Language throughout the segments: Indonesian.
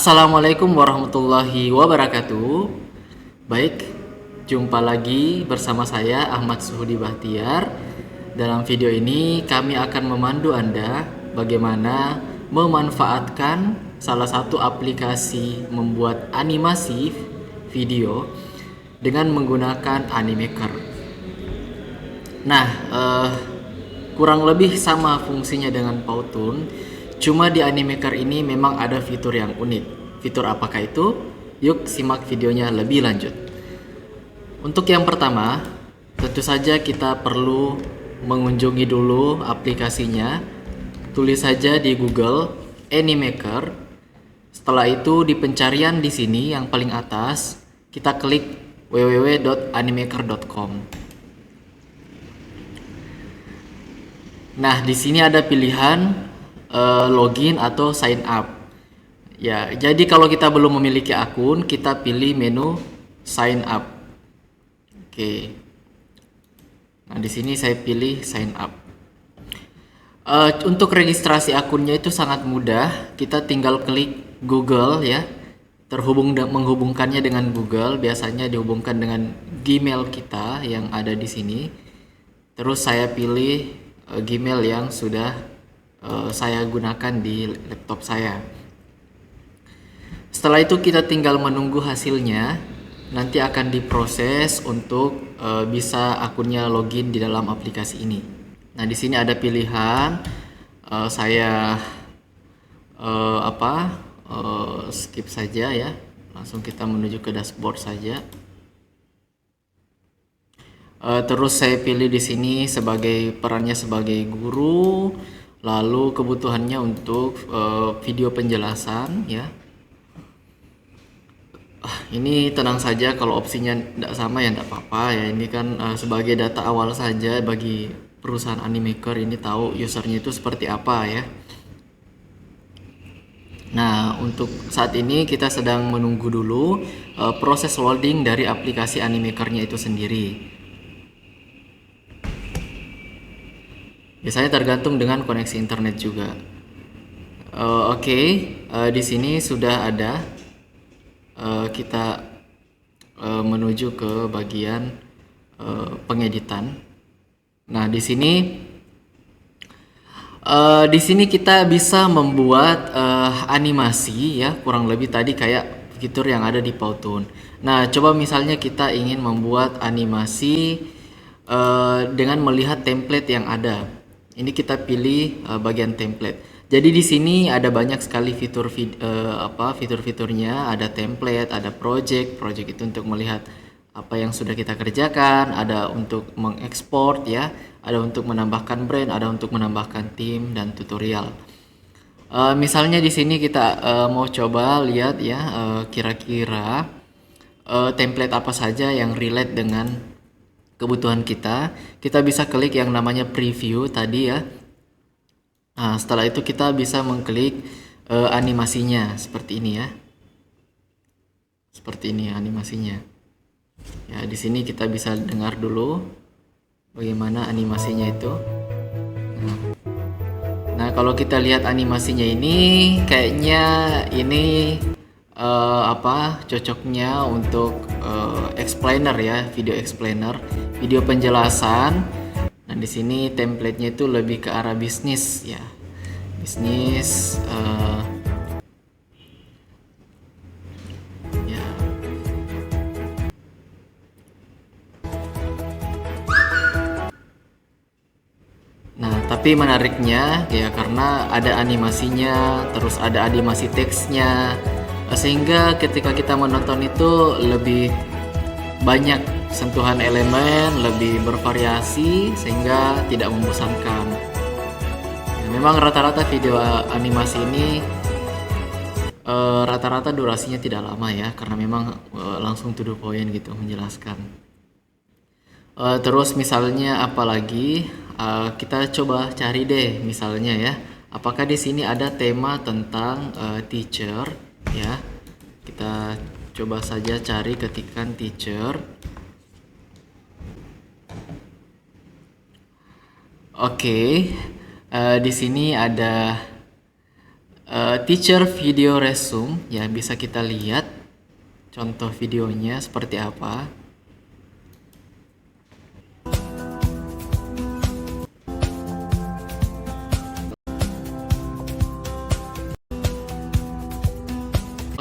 Assalamualaikum warahmatullahi wabarakatuh. Baik, jumpa lagi bersama saya Ahmad Suhudi Bahtiar. Dalam video ini kami akan memandu Anda bagaimana memanfaatkan salah satu aplikasi membuat animasi video dengan menggunakan Animaker. Nah, kurang lebih sama fungsinya dengan Powtoon. Cuma di Animaker ini memang ada fitur yang unik. Fitur apakah itu? Yuk simak videonya lebih lanjut. Untuk yang pertama, tentu saja kita perlu mengunjungi dulu aplikasinya. Tulis saja di Google Animaker. Setelah itu di pencarian di sini yang paling atas, kita klik www.animaker.com. Nah, di sini ada pilihan login atau sign up. Ya, jadi kalau kita belum memiliki akun, kita pilih menu sign up. Oke. Nah, di sini saya pilih sign up. Untuk registrasi akunnya itu sangat mudah. Kita tinggal klik Google ya. Menghubungkannya dengan Google, biasanya dihubungkan dengan Gmail kita yang ada di sini. Terus saya pilih Gmail yang sudah saya gunakan di laptop saya. Setelah itu kita tinggal menunggu hasilnya. Nanti akan diproses untuk bisa akunnya login di dalam aplikasi ini. Nah, di sini ada pilihan. Saya skip saja ya. Langsung kita menuju ke dashboard saja. Terus saya pilih di sini perannya sebagai guru. Lalu kebutuhannya untuk video penjelasan ya. Ini tenang saja, kalau opsinya tidak sama ya tidak apa-apa ya. Ini kan sebagai data awal saja bagi perusahaan Animaker, ini tahu usernya itu seperti apa ya. Nah, untuk saat ini kita sedang menunggu dulu proses loading dari aplikasi Animakernya itu sendiri. Biasanya tergantung dengan koneksi internet juga. Di sini sudah ada. Kita menuju ke bagian pengeditan. Nah, di sini kita bisa membuat animasi ya, kurang lebih tadi kayak fitur yang ada di Powtoon. Nah, coba misalnya kita ingin membuat animasi dengan melihat template yang ada. Ini kita pilih bagian template. Jadi di sini ada banyak sekali fitur-fiturnya, ada template, ada project itu untuk melihat apa yang sudah kita kerjakan, ada untuk mengekspor ya, ada untuk menambahkan brand, ada untuk menambahkan tim dan tutorial. Misalnya di sini kita mau coba lihat ya, kira-kira template apa saja yang relate dengan kebutuhan kita. Kita bisa klik yang namanya preview tadi ya. Nah, setelah itu kita bisa mengklik animasinya seperti ini ya. Seperti ini animasinya. Ya, di sini kita bisa dengar dulu bagaimana animasinya itu. Nah, kalau kita lihat animasinya ini kayaknya ini cocoknya untuk explainer ya, video explainer, video penjelasan. Nah, di sini templatenya itu lebih ke arah bisnis ya, bisnis ya. Nah, tapi menariknya ya karena ada animasinya, terus ada animasi teksnya, sehingga ketika kita menonton itu lebih banyak sentuhan elemen, lebih bervariasi sehingga tidak membosankan. Memang rata-rata video animasi ini rata-rata durasinya tidak lama ya, karena memang langsung to the point gitu menjelaskan. Terus misalnya apalagi kita coba cari deh misalnya ya, apakah di sini ada tema tentang teacher ya. Kita coba saja cari, ketikkan teacher. Di sini ada teacher video resume ya, bisa kita lihat contoh videonya seperti apa.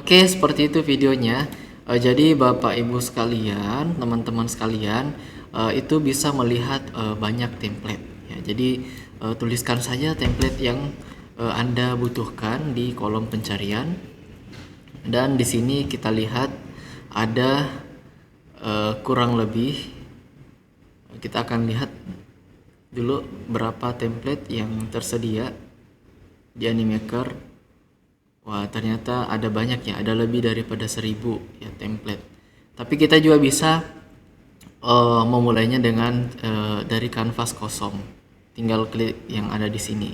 Oke, seperti itu videonya. Jadi Bapak Ibu sekalian, teman-teman sekalian, itu bisa melihat banyak template ya. Jadi tuliskan saja template yang Anda butuhkan di kolom pencarian. Dan di sini kita lihat ada kurang lebih, kita akan lihat dulu berapa template yang tersedia di Animaker. Wah, ternyata ada banyak ya, ada lebih daripada 1000 ya template. Tapi kita juga bisa memulainya dengan dari kanvas kosong. Tinggal klik yang ada di sini.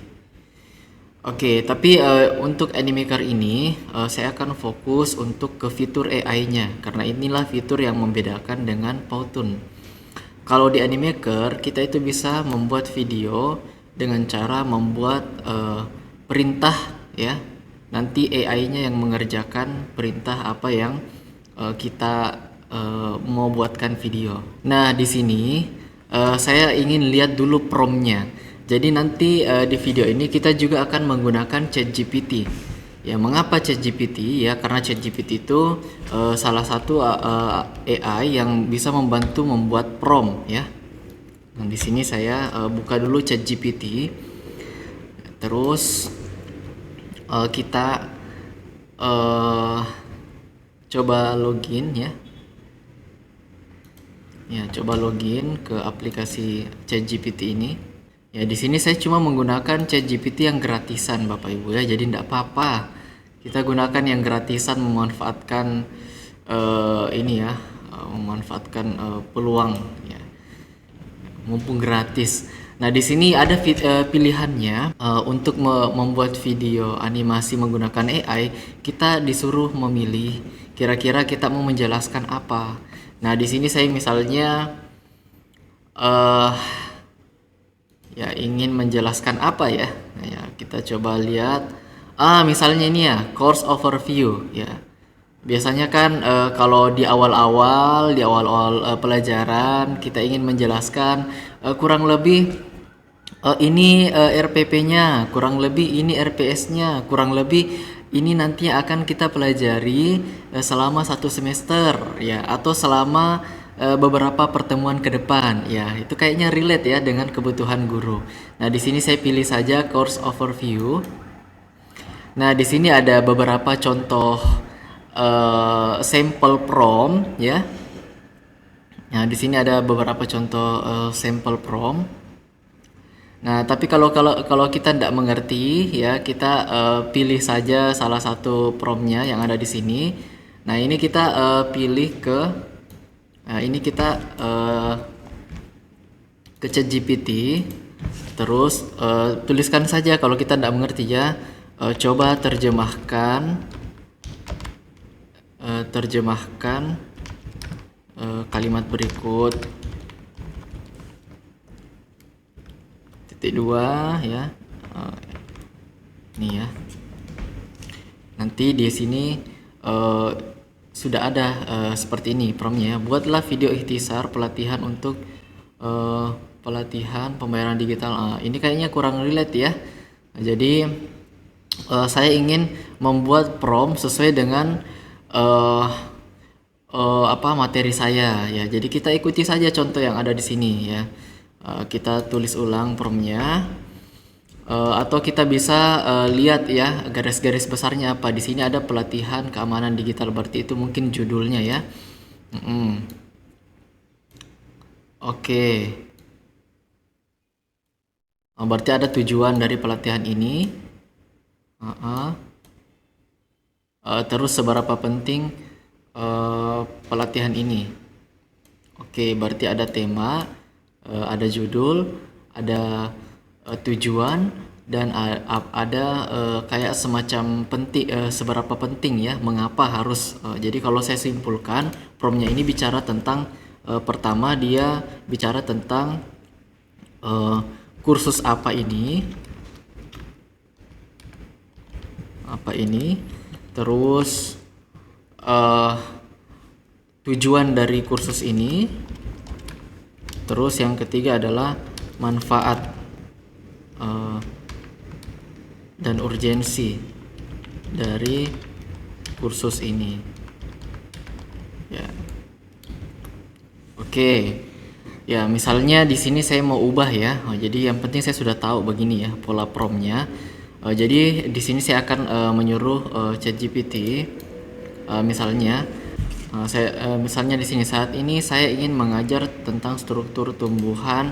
Oke, tapi untuk Animaker ini saya akan fokus untuk ke fitur AI-nya, karena inilah fitur yang membedakan dengan Powtoon. Kalau di Animaker kita itu bisa membuat video dengan cara membuat perintah ya. Nanti AI-nya yang mengerjakan perintah apa yang kita mau buatkan video. Nah, di sini saya ingin lihat dulu prompt-nya. Jadi nanti di video ini kita juga akan menggunakan ChatGPT. Ya, mengapa ChatGPT? Ya, karena ChatGPT itu salah satu AI yang bisa membantu membuat prompt ya. Nah, di sini saya buka dulu ChatGPT. Terus kita coba login ya. Ya, coba login ke aplikasi ChatGPT ini. Ya, di sini saya cuma menggunakan ChatGPT yang gratisan Bapak Ibu ya. Jadi tidak apa-apa. Kita gunakan yang gratisan, memanfaatkan ini ya, memanfaatkan peluang ya. Mumpung gratis. Nah, di sini ada pilihannya untuk membuat video animasi menggunakan AI. Kita disuruh memilih kira-kira kita mau menjelaskan apa. Nah, di sini saya misalnya ya ingin menjelaskan apa ya. Nah, ya kita coba lihat. Misalnya ini ya, course overview ya. Biasanya kan kalau di awal-awal pelajaran kita ingin menjelaskan kurang lebih ini RPP-nya, kurang lebih ini RPS-nya, kurang lebih ini nanti akan kita pelajari selama 1 semester ya, atau selama beberapa pertemuan ke depan ya. Itu kayaknya relate ya dengan kebutuhan guru. Nah, di sini saya pilih saja course overview. Nah, di sini ada beberapa contoh sampel prompt ya. Nah, di sini ada beberapa contoh sampel prompt. Nah, tapi kalau kita tidak mengerti ya, kita pilih saja salah satu promptnya yang ada di sini. Nah, ini kita pilih ke ini kita ke ChatGPT. Terus tuliskan saja kalau kita tidak mengerti ya. Coba terjemahkan kalimat berikut. Titik 2 ya. Ini ya. Nanti di sini sudah ada seperti ini promptnya. Buatlah video ikhtisar pelatihan untuk pelatihan pembayaran digital. Ini kayaknya kurang relate ya. Jadi saya ingin membuat prompt sesuai dengan apa materi saya ya. Jadi kita ikuti saja contoh yang ada di sini ya. Kita tulis ulang promptnya, atau kita bisa lihat ya garis-garis besarnya apa. Di sini ada pelatihan keamanan digital, berarti itu mungkin judulnya ya. Oke. Berarti ada tujuan dari pelatihan ini. Terus seberapa penting pelatihan ini. Oke, berarti ada tema, ada judul, ada tujuan, dan ada kayak semacam penting, seberapa penting ya, mengapa harus. Jadi kalau saya simpulkan, promptnya ini bicara tentang pertama dia bicara tentang kursus apa ini. apa ini. Terus tujuan dari kursus ini. Terus yang ketiga adalah manfaat dan urgensi dari kursus ini. Ya. Oke. Ya, misalnya di sini saya mau ubah ya. Jadi yang penting saya sudah tahu begini ya pola promnya. Jadi di sini saya akan menyuruh ChatGPT misalnya misalnya di sini saat ini saya ingin mengajar tentang struktur tumbuhan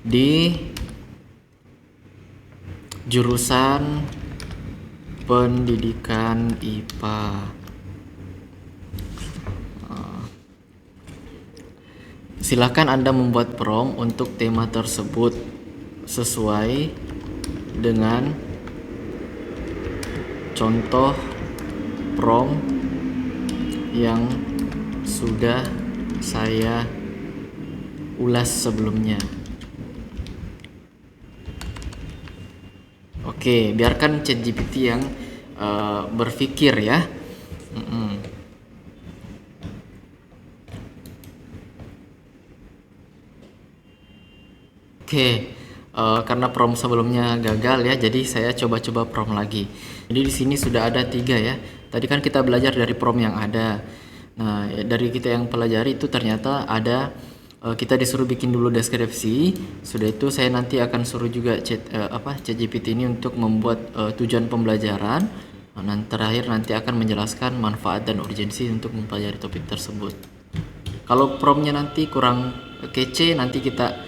di jurusan pendidikan IPA. Silakan Anda membuat prompt untuk tema tersebut sesuai dengan contoh prompt yang sudah saya ulas sebelumnya. Oke, biarkan ChatGPT yang berpikir ya. Oke, karena prompt sebelumnya gagal ya, jadi saya coba-coba prompt lagi. Jadi di sini sudah ada 3 ya. Tadi kan kita belajar dari prompt yang ada. Nah, dari kita yang pelajari itu ternyata ada kita disuruh bikin dulu deskripsi. Sudah itu saya nanti akan suruh juga ChatGPT ini untuk membuat tujuan pembelajaran. Nah, terakhir nanti akan menjelaskan manfaat dan urgensi untuk mempelajari topik tersebut. Kalau promptnya nanti kurang kece, nanti kita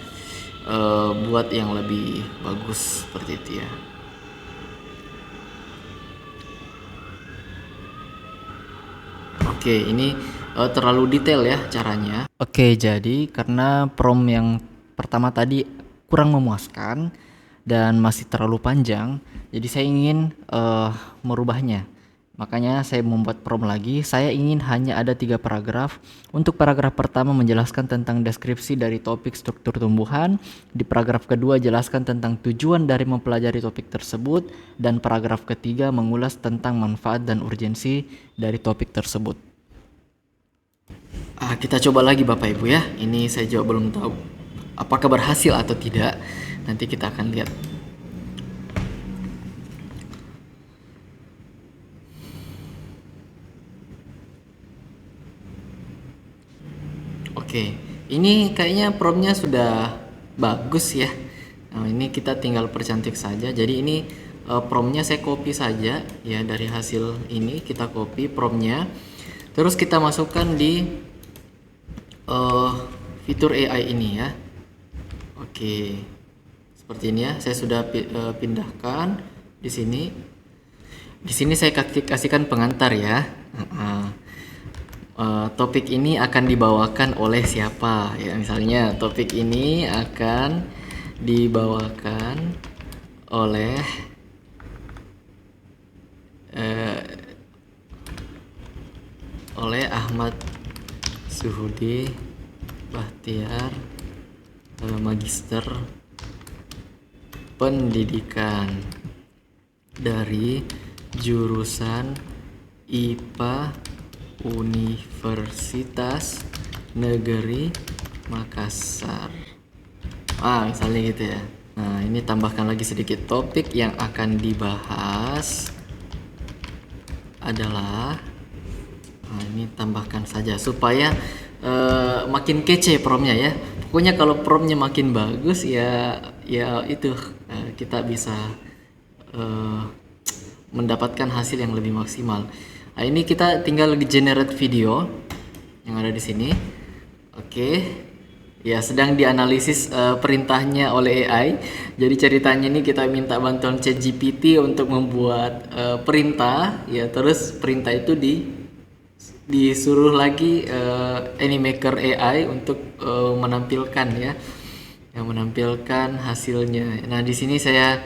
buat yang lebih bagus seperti itu ya. Oke, ini terlalu detail ya caranya. Oke, jadi karena prompt yang pertama tadi kurang memuaskan dan masih terlalu panjang, jadi saya ingin merubahnya. Makanya saya membuat prompt lagi. Saya ingin hanya ada 3 paragraf. Untuk paragraf pertama menjelaskan tentang deskripsi dari topik struktur tumbuhan. Di paragraf kedua jelaskan tentang tujuan dari mempelajari topik tersebut. Dan paragraf ketiga mengulas tentang manfaat dan urgensi dari topik tersebut. Kita coba lagi Bapak Ibu ya. Ini saya juga belum tahu apakah berhasil atau tidak. Nanti kita akan lihat. Oke, ini kayaknya promptnya sudah bagus ya. Nah, ini kita tinggal percantik saja. Jadi ini promptnya saya copy saja ya, dari hasil ini kita copy promptnya. Terus kita masukkan di fitur AI ini ya. Oke, seperti ini ya. Saya sudah pindahkan di sini. Di sini saya kasihkan pengantar ya. Topik ini akan dibawakan oleh siapa ya, misalnya topik ini akan dibawakan oleh Ahmad Suhudi Bahtiar, Magister Pendidikan dari jurusan IPA Universitas Negeri Makassar. Misalnya gitu ya. Nah, ini tambahkan lagi sedikit, topik yang akan dibahas adalah ini tambahkan saja supaya makin kece promptnya ya. Pokoknya kalau promptnya makin bagus ya itu kita bisa mendapatkan hasil yang lebih maksimal. Nah, ini kita tinggal generate video yang ada di sini. Oke. Ya, sedang dianalisis perintahnya oleh AI. Jadi ceritanya ini kita minta bantuan ChatGPT untuk membuat perintah ya, terus perintah itu disuruh lagi Animaker AI untuk menampilkan ya. Yang menampilkan hasilnya. Nah, di sini saya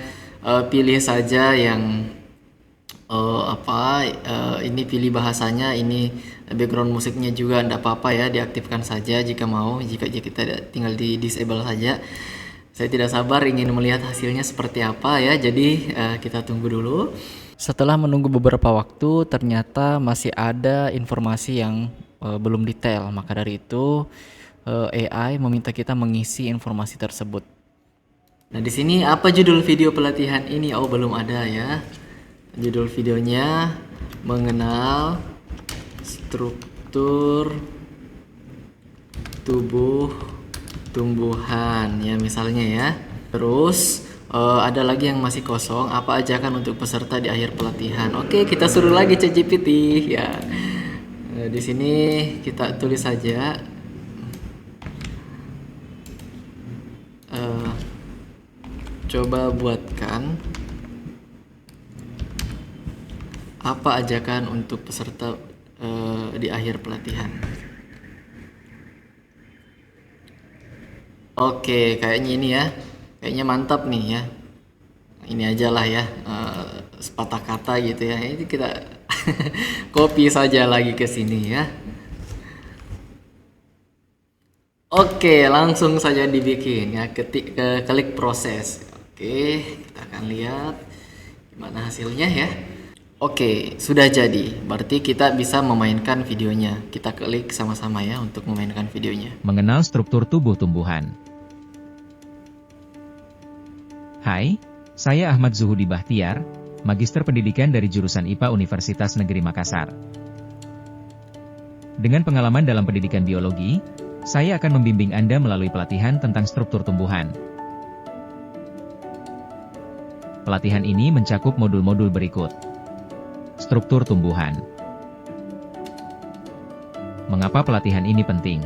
pilih saja yang ini pilih bahasanya, ini background musiknya juga enggak apa-apa ya, diaktifkan saja jika mau, jika kita tinggal di disable saja. Saya tidak sabar ingin melihat hasilnya seperti apa ya, jadi kita tunggu dulu. Setelah menunggu beberapa waktu, ternyata masih ada informasi yang belum detail. Maka dari itu, AI meminta kita mengisi informasi tersebut. Nah, di sini apa judul video pelatihan ini? Oh, belum ada ya. Judul videonya mengenal struktur tubuh tumbuhan ya misalnya ya. Terus ada lagi yang masih kosong, apa ajakan untuk peserta di akhir pelatihan. Oke, kita suruh lagi ChatGPT ya. Di sini kita tulis saja coba buatkan apa ajakan untuk peserta di akhir pelatihan. Oke, kayaknya ini ya, kayaknya mantap nih ya. Ini aja lah ya, sepatah kata gitu ya. Ini kita copy saja lagi ke sini ya. Oke, langsung saja dibikin ya. Klik proses. Oke, kita akan lihat gimana hasilnya ya. Oke, sudah jadi. Berarti kita bisa memainkan videonya. Kita klik sama-sama ya untuk memainkan videonya. Mengenal struktur tubuh tumbuhan. Hai, saya Ahmad Zuhudi Bahtiar, Magister Pendidikan dari jurusan IPA Universitas Negeri Makassar. Dengan pengalaman dalam pendidikan biologi, saya akan membimbing Anda melalui pelatihan tentang struktur tumbuhan. Pelatihan ini mencakup modul-modul berikut. Struktur tumbuhan. Mengapa pelatihan ini penting?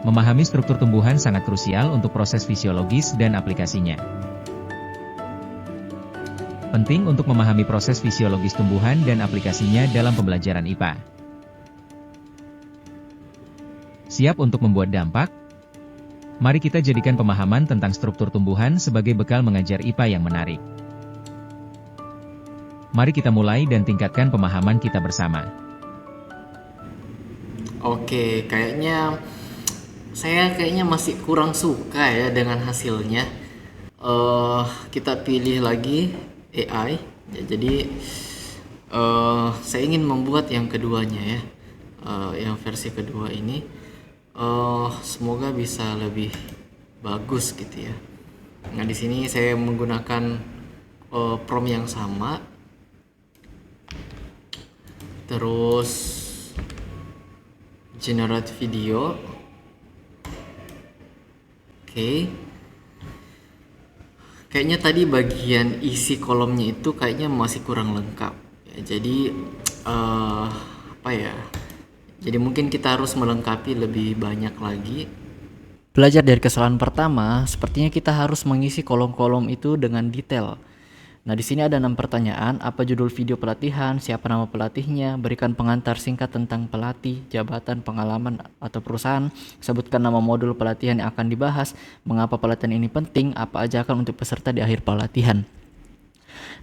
Memahami struktur tumbuhan sangat krusial untuk proses fisiologis dan aplikasinya. Penting untuk memahami proses fisiologis tumbuhan dan aplikasinya dalam pembelajaran IPA. Siap untuk membuat dampak? Mari kita jadikan pemahaman tentang struktur tumbuhan sebagai bekal mengajar IPA yang menarik. Mari kita mulai dan tingkatkan pemahaman kita bersama. Oke, saya kayaknya masih kurang suka ya dengan hasilnya. Kita pilih lagi AI. Ya, jadi saya ingin membuat yang keduanya ya, yang versi kedua ini. Semoga bisa lebih bagus gitu ya. Nah, di sini saya menggunakan prompt yang sama. Terus generate video. Oke. Kayaknya tadi bagian isi kolomnya itu kayaknya masih kurang lengkap. Ya, jadi apa ya? Jadi mungkin kita harus melengkapi lebih banyak lagi. Belajar dari kesalahan pertama, sepertinya kita harus mengisi kolom-kolom itu dengan detail. Nah, di sini ada 6 pertanyaan. Apa judul video pelatihan? Siapa nama pelatihnya? Berikan pengantar singkat tentang pelatih, jabatan, pengalaman, atau perusahaan. Sebutkan nama modul pelatihan yang akan dibahas. Mengapa pelatihan ini penting? Apa ajakan untuk peserta di akhir pelatihan?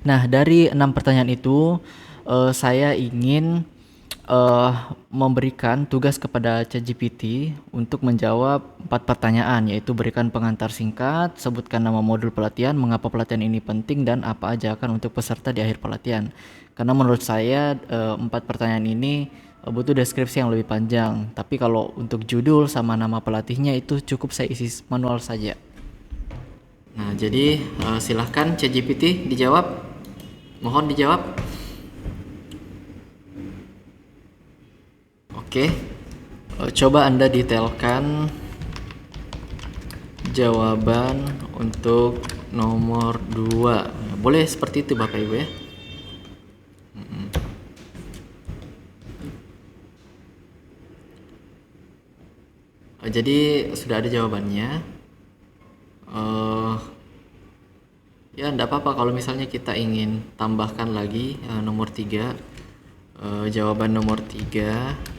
Nah, dari 6 pertanyaan itu, saya ingin memberikan tugas kepada ChatGPT untuk menjawab 4 pertanyaan, yaitu berikan pengantar singkat, sebutkan nama modul pelatihan, mengapa pelatihan ini penting, dan apa ajakan untuk peserta di akhir pelatihan. Karena menurut saya 4 pertanyaan ini butuh deskripsi yang lebih panjang, tapi kalau untuk judul sama nama pelatihnya itu cukup saya isi manual saja. Nah, jadi silahkan ChatGPT dijawab, mohon dijawab. Oke, coba Anda detailkan jawaban untuk nomor 2. Boleh seperti itu Bapak Ibu ya. Jadi sudah ada jawabannya. Ya enggak apa-apa kalau misalnya kita ingin tambahkan lagi nomor 3. Jawaban nomor 3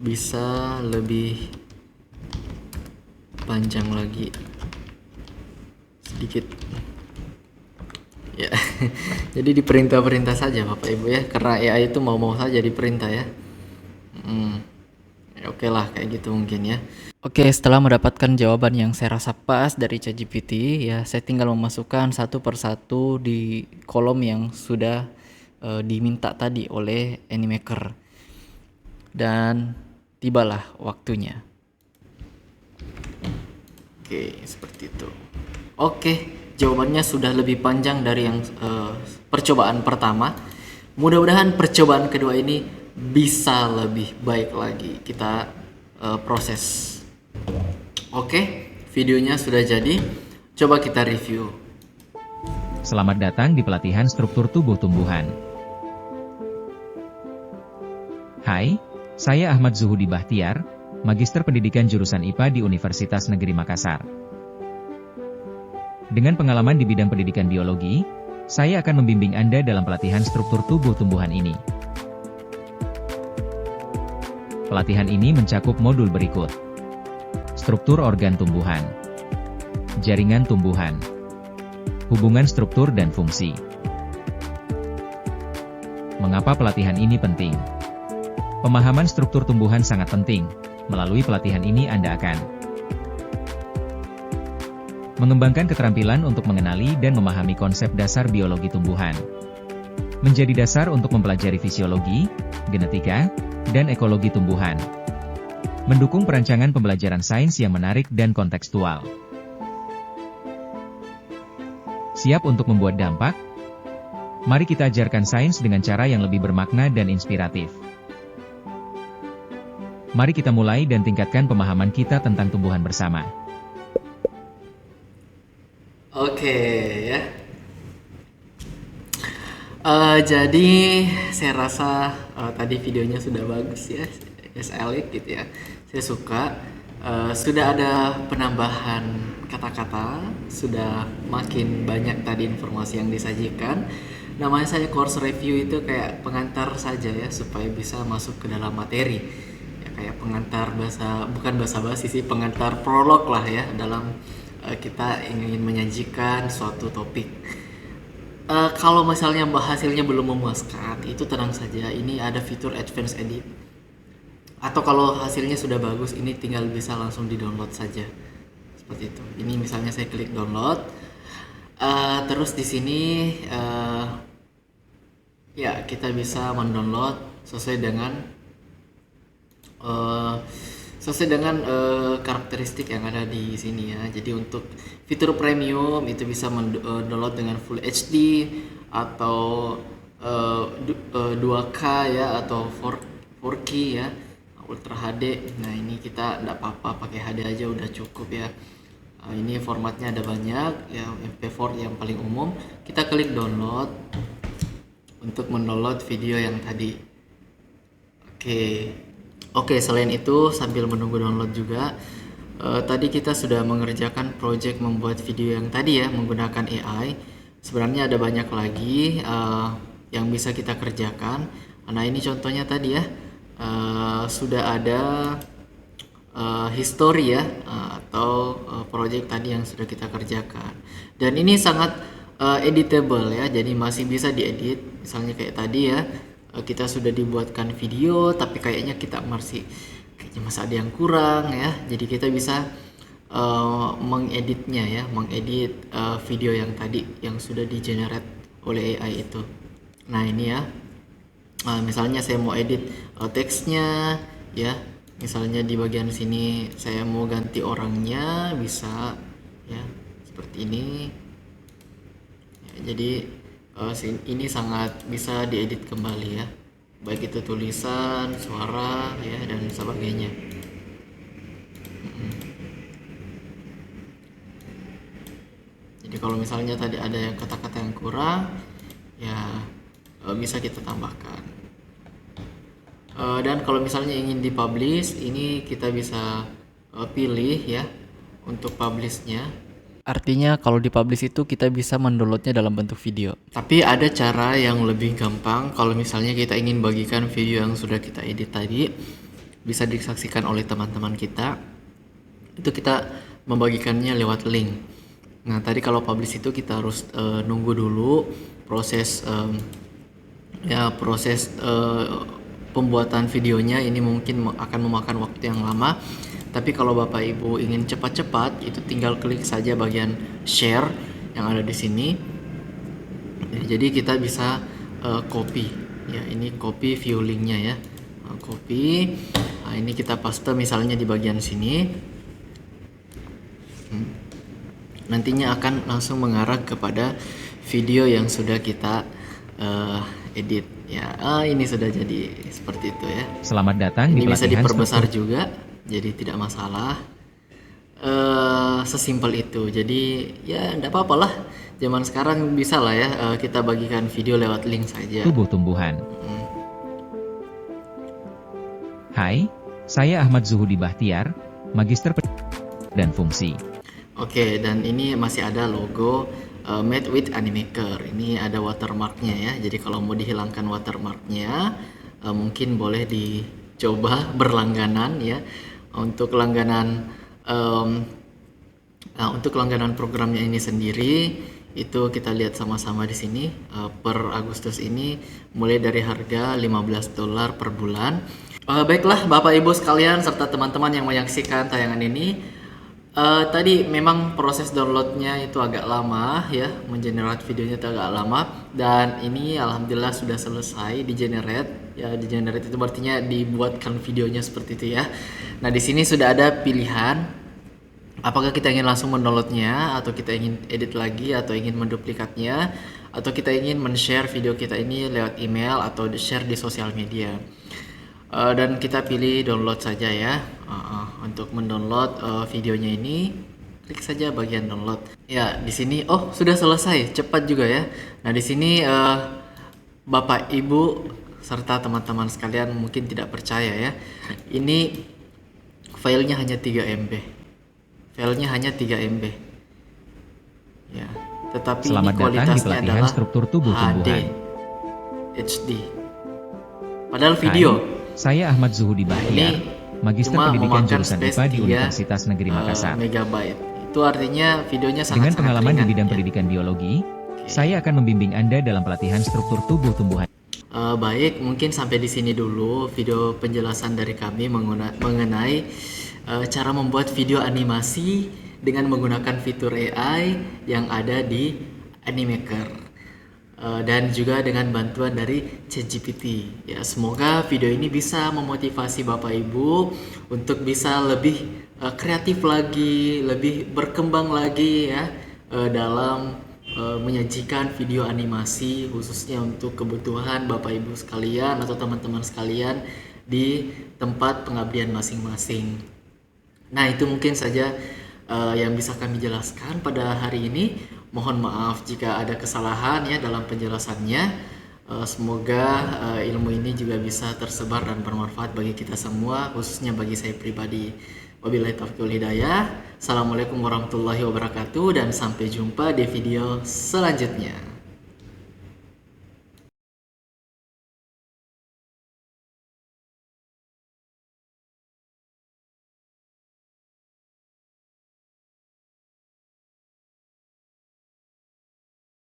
bisa lebih panjang lagi sedikit ya. Jadi diperintah-perintah saja Bapak Ibu ya, karena AI itu mau-mau saja diperintah ya. Ya, oke lah kayak gitu mungkin ya. Oke, setelah mendapatkan jawaban yang saya rasa pas dari ChatGPT, ya saya tinggal memasukkan satu persatu di kolom yang sudah diminta tadi oleh Animaker. Dan tibalah waktunya. Oke, seperti itu. Oke, jawabannya sudah lebih panjang dari yang percobaan pertama. Mudah-mudahan percobaan kedua ini bisa lebih baik lagi. Kita proses. Oke, videonya sudah jadi. Coba kita review. Selamat datang di pelatihan struktur tubuh tumbuhan. Hai, saya Ahmad Zuhudi Bahtiar, Magister Pendidikan Jurusan IPA di Universitas Negeri Makassar. Dengan pengalaman di bidang pendidikan biologi, saya akan membimbing Anda dalam pelatihan struktur tubuh tumbuhan ini. Pelatihan ini mencakup modul berikut: struktur organ tumbuhan, jaringan tumbuhan, hubungan struktur dan fungsi. Mengapa pelatihan ini penting? Pemahaman struktur tumbuhan sangat penting. Melalui pelatihan ini Anda akan mengembangkan keterampilan untuk mengenali dan memahami konsep dasar biologi tumbuhan, menjadi dasar untuk mempelajari fisiologi, genetika, dan ekologi tumbuhan, mendukung perancangan pembelajaran sains yang menarik dan kontekstual. Siap untuk membuat dampak? Mari kita ajarkan sains dengan cara yang lebih bermakna dan inspiratif. Mari kita mulai dan tingkatkan pemahaman kita tentang tumbuhan bersama. Oke ya. Jadi saya rasa tadi videonya sudah bagus ya, like gitu ya. Saya suka. Sudah ada penambahan kata-kata, sudah makin banyak tadi informasi yang disajikan. Namanya saya course review itu kayak pengantar saja ya, supaya bisa masuk ke dalam materi. Kayak pengantar bukan bahasa basi sih, pengantar prolog lah ya dalam kita ingin menyajikan suatu topik. Kalau misalnya hasilnya belum memuaskan, itu tenang saja, ini ada fitur advance edit. Atau kalau hasilnya sudah bagus, ini tinggal bisa langsung di-download saja. Seperti itu. Ini misalnya saya klik download. Terus di sini ya kita bisa mendownload sesuai dengan karakteristik yang ada di sini ya. Jadi untuk fitur premium itu bisa download dengan Full HD atau 2K ya, atau 4K ya, Ultra HD. Nah ini kita tidak apa-apa pakai HD aja udah cukup ya. Ini formatnya ada banyak ya, MP4 yang paling umum. Kita klik download untuk mendownload video yang tadi. Oke, selain itu sambil menunggu download juga, tadi kita sudah mengerjakan project membuat video yang tadi ya menggunakan AI. Sebenarnya ada banyak lagi yang bisa kita kerjakan. Nah ini contohnya tadi ya, sudah ada history ya, atau project tadi yang sudah kita kerjakan. Dan ini sangat editable ya, jadi masih bisa diedit. Misalnya kayak tadi ya, kita sudah dibuatkan video tapi kayaknya masih ada yang kurang ya, jadi kita bisa mengeditnya ya, mengedit video yang tadi yang sudah di generate oleh AI itu. Nah ini ya, misalnya saya mau edit teksnya ya, misalnya di bagian sini saya mau ganti orangnya, bisa ya seperti ini ya. Jadi ini sangat bisa diedit kembali ya, baik itu tulisan, suara ya, dan sebagainya. Jadi kalau misalnya tadi ada yang kata-kata yang kurang ya, bisa kita tambahkan. Dan kalau misalnya ingin dipublish, ini kita bisa pilih ya untuk publishnya. Artinya kalau dipublish itu kita bisa mendownloadnya dalam bentuk video. Tapi ada cara yang lebih gampang. Kalau misalnya kita ingin bagikan video yang sudah kita edit tadi, bisa disaksikan oleh teman-teman kita, itu kita membagikannya lewat link. Nah tadi kalau publish itu kita harus nunggu dulu proses pembuatan videonya ini mungkin akan memakan waktu yang lama. Tapi kalau Bapak Ibu ingin cepat-cepat, itu tinggal klik saja bagian share yang ada di sini. Ya, jadi kita bisa copy. Ya, ini copy view linknya ya. Copy. Nah, ini kita paste misalnya di bagian sini. Nantinya akan langsung mengarah kepada video yang sudah kita edit ya. Ini sudah jadi seperti itu ya. Selamat datang di Ini bisa pelatihan diperbesar struktur. juga, jadi tidak masalah. Sesimpel itu. Jadi ya enggak apa-apa lah. Zaman sekarang bisa lah ya, kita bagikan video lewat link saja. Tubuh tumbuhan. Hai, saya Ahmad Zuhudi Bahtiar, Magister dan Fungsi. Oke, dan ini masih ada logo Made with Animaker. Ini ada watermarknya ya. Jadi kalau mau dihilangkan watermarknya, mungkin boleh dicoba berlangganan ya. Untuk langganan programnya ini sendiri, itu kita lihat sama-sama di sini. Per Agustus ini mulai dari harga $15 per bulan. Baiklah Bapak Ibu sekalian serta teman-teman yang menyaksikan tayangan ini. Tadi memang proses downloadnya itu agak lama ya, mengenerate videonya itu agak lama, dan ini alhamdulillah sudah selesai di generate ya. Di generate itu artinya dibuatkan videonya seperti itu ya. Nah di sini sudah ada pilihan apakah kita ingin langsung mendownloadnya, atau kita ingin edit lagi, atau ingin menduplikatnya, atau kita ingin men-share video kita ini lewat email atau share di sosial media. Dan kita pilih download saja ya. Untuk mendownload videonya ini, klik saja bagian download. Ya, di sini sudah selesai, cepat juga ya. Nah, di sini Bapak Ibu serta teman-teman sekalian mungkin tidak percaya ya. Ini filenya hanya 3 MB. Filenya hanya 3 MB. Ya, tetapi Selamat ini datang di kualitasnya pelatihan adalah struktur tubuh tumbuhan. HD. Padahal video Saya Ahmad Zuhudi Bahtiar, ini Magister cuma Pendidikan memakan Jurusan space IPA di 3 Universitas Negeri Makassar. megabyte. Itu artinya videonya sangat Dengan pengalaman di ringan, bidang ya. pendidikan biologi, saya akan membimbing Anda dalam pelatihan struktur tubuh tumbuhan. Baik, mungkin sampai di sini dulu video penjelasan dari kami mengenai cara membuat video animasi dengan menggunakan fitur AI yang ada di Animaker. Dan juga dengan bantuan dari ChatGPT. Ya, semoga video ini bisa memotivasi Bapak Ibu untuk bisa lebih kreatif lagi, lebih berkembang lagi ya dalam menyajikan video animasi khususnya untuk kebutuhan Bapak Ibu sekalian atau teman-teman sekalian di tempat pengabdian masing-masing. Nah, itu mungkin saja yang bisa kami jelaskan pada hari ini. Mohon maaf jika ada kesalahan ya dalam penjelasannya. Semoga ilmu ini juga bisa tersebar dan bermanfaat bagi kita semua, khususnya bagi saya pribadi. Wabillahi taufiq wal hidayah. Assalamualaikum warahmatullahi wabarakatuh, dan sampai jumpa di video selanjutnya.